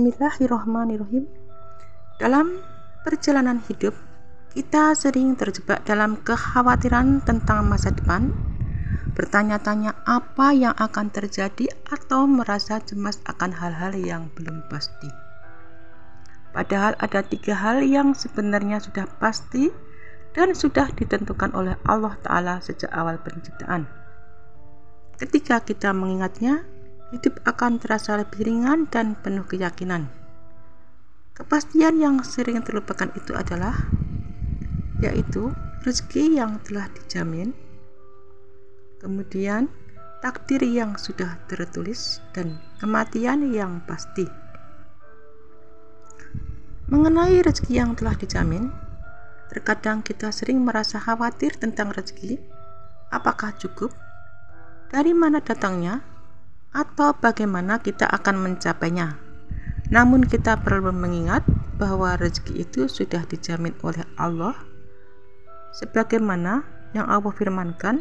Bismillahirrahmanirrahim. Dalam perjalanan hidup, kita sering terjebak dalam kekhawatiran tentang masa depan, bertanya-tanya apa yang akan terjadi atau merasa cemas akan hal-hal yang belum pasti. Padahal ada 3 hal yang sebenarnya sudah pasti dan sudah ditentukan oleh Allah Ta'ala sejak awal penciptaan. Ketika kita mengingatnya, hidup akan terasa lebih ringan dan penuh keyakinan. Kepastian yang sering terlupakan itu adalah yaitu rezeki yang telah dijamin, kemudian takdir yang sudah tertulis, dan kematian yang pasti. Mengenai rezeki yang telah dijamin, terkadang kita sering merasa khawatir tentang rezeki. Apakah cukup? Dari mana datangnya? Atau bagaimana kita akan mencapainya. Namun kita perlu mengingat bahwa rezeki itu sudah dijamin oleh Allah sebagaimana yang Allah firmankan,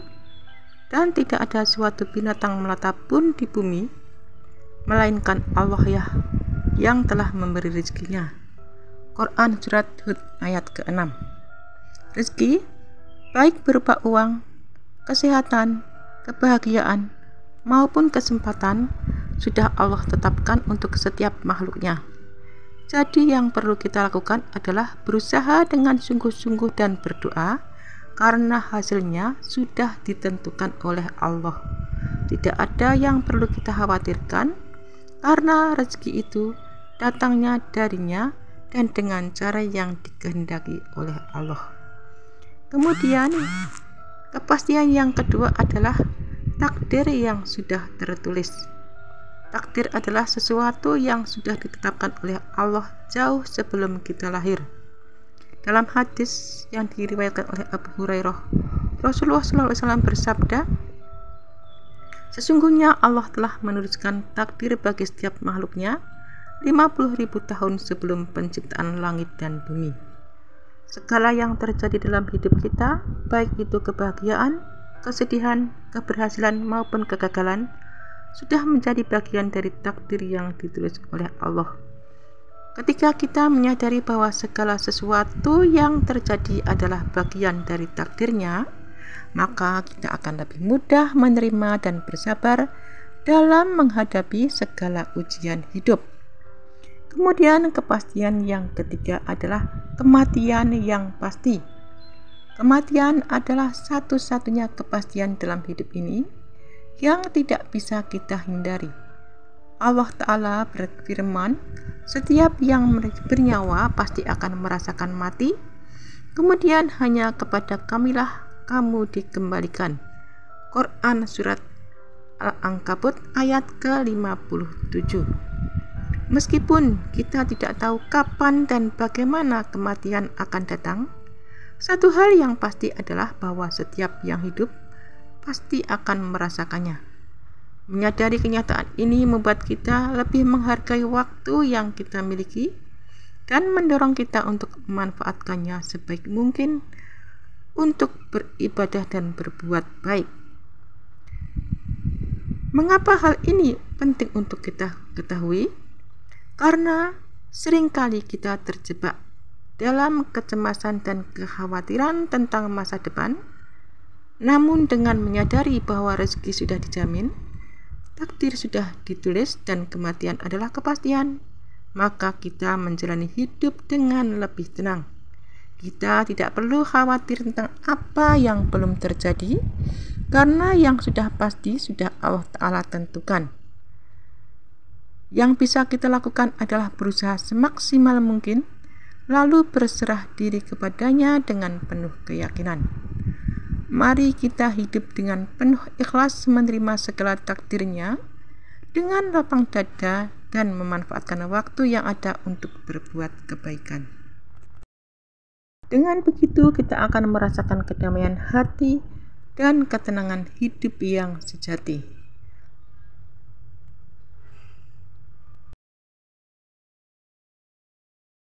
dan tidak ada suatu binatang melata pun di bumi melainkan Allah yang telah memberi rezekinya. Quran Surat Hud ayat ke-6. Rezeki baik berupa uang, kesehatan, kebahagiaan maupun kesempatan sudah Allah tetapkan untuk setiap makhluknya. Jadi yang perlu kita lakukan adalah berusaha dengan sungguh-sungguh dan berdoa, karena hasilnya sudah ditentukan oleh Allah. Tidak ada yang perlu kita khawatirkan, karena rezeki itu datangnya darinya dan dengan cara yang dikehendaki oleh Allah. Kemudian kepastian yang kedua adalah takdir yang sudah tertulis. Takdir adalah sesuatu yang sudah ditetapkan oleh Allah jauh sebelum kita lahir. Dalam hadis yang diriwayatkan oleh Abu Hurairah, Rasulullah SAW bersabda, sesungguhnya Allah telah menuliskan takdir bagi setiap makhluknya 50.000 tahun sebelum penciptaan langit dan bumi. Segala yang terjadi dalam hidup kita, baik itu kebahagiaan, kesedihan, keberhasilan maupun kegagalan, sudah menjadi bagian dari takdir yang ditulis oleh Allah. Ketika kita menyadari bahwa segala sesuatu yang terjadi adalah bagian dari takdirnya, maka kita akan lebih mudah menerima dan bersabar dalam menghadapi segala ujian hidup. Kemudian kepastian yang ketiga adalah kematian yang pasti. Kematian adalah satu-satunya kepastian dalam hidup ini yang tidak bisa kita hindari. Allah Ta'ala berfirman, setiap yang bernyawa pasti akan merasakan mati, kemudian hanya kepada Kamilah kamu dikembalikan. Quran Surat Al-Ankabut ayat ke-57. Meskipun kita tidak tahu kapan dan bagaimana kematian akan datang, satu hal yang pasti adalah bahwa setiap yang hidup pasti akan merasakannya. Menyadari kenyataan ini membuat kita lebih menghargai waktu yang kita miliki dan mendorong kita untuk memanfaatkannya sebaik mungkin untuk beribadah dan berbuat baik. Mengapa hal ini penting untuk kita ketahui? Karena seringkali kita terjebak dalam kecemasan dan kekhawatiran tentang masa depan. Namun dengan menyadari bahwa rezeki sudah dijamin, takdir sudah ditulis, dan kematian adalah kepastian, maka kita menjalani hidup dengan lebih tenang. Kita tidak perlu khawatir tentang apa yang belum terjadi, karena yang sudah pasti sudah Allah Ta'ala tentukan. Yang bisa kita lakukan adalah berusaha semaksimal mungkin, lalu berserah diri kepadanya dengan penuh keyakinan. Mari kita hidup dengan penuh ikhlas menerima segala takdirnya dengan lapang dada dan memanfaatkan waktu yang ada untuk berbuat kebaikan. Dengan begitu kita akan merasakan kedamaian hati dan ketenangan hidup yang sejati.